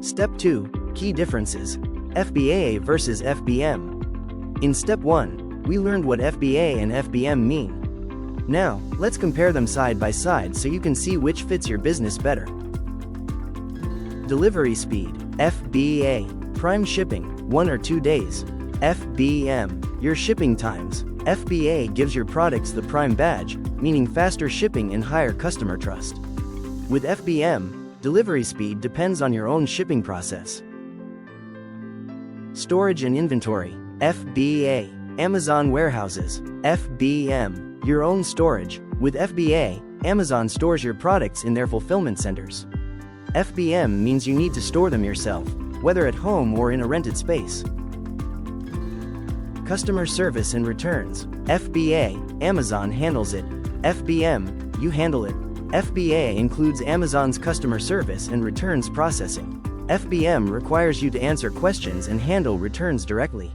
Step 2. Key differences. FBA versus FBM. In Step 1, we learned what FBA and FBM mean. Now, let's compare them side by side so you can see which fits your business better. Delivery speed. FBA. Prime shipping, 1 or 2 days. FBM. Your shipping times. FBA gives your products the Prime badge, meaning faster shipping and higher customer trust. With FBM, delivery speed depends on your own shipping process. Storage and inventory. FBA. Amazon warehouses. FBM. Your own storage. With FBA, Amazon stores your products in their fulfillment centers. FBM means you need to store them yourself, whether at home or in a rented space. Customer service and returns. FBA, Amazon handles it. FBM, you handle it. FBA includes Amazon's customer service and returns processing. FBM requires you to answer questions and handle returns directly.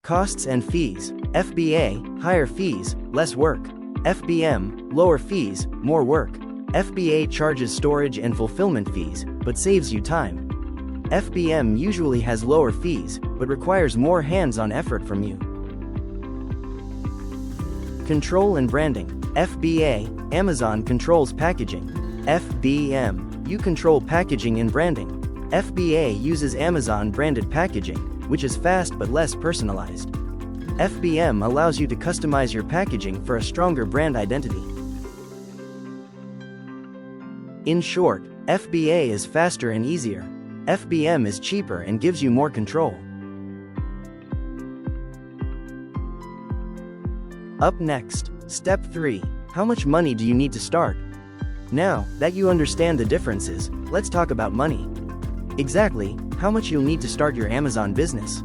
Costs and fees. FBA, higher fees, less work. FBM, lower fees, more work. FBA charges storage and fulfillment fees, but saves you time. FBM usually has lower fees, but requires more hands-on effort from you. Control and branding. FBA, Amazon controls packaging. FBM, you control packaging and branding. FBA uses Amazon-branded packaging, which is fast but less personalized. FBM allows you to customize your packaging for a stronger brand identity. In short, FBA is faster and easier. FBM is cheaper and gives you more control. Up next, Step 3. How much money do you need to start? Now that you understand the differences, let's talk about money. Exactly how much you'll need to start your Amazon business.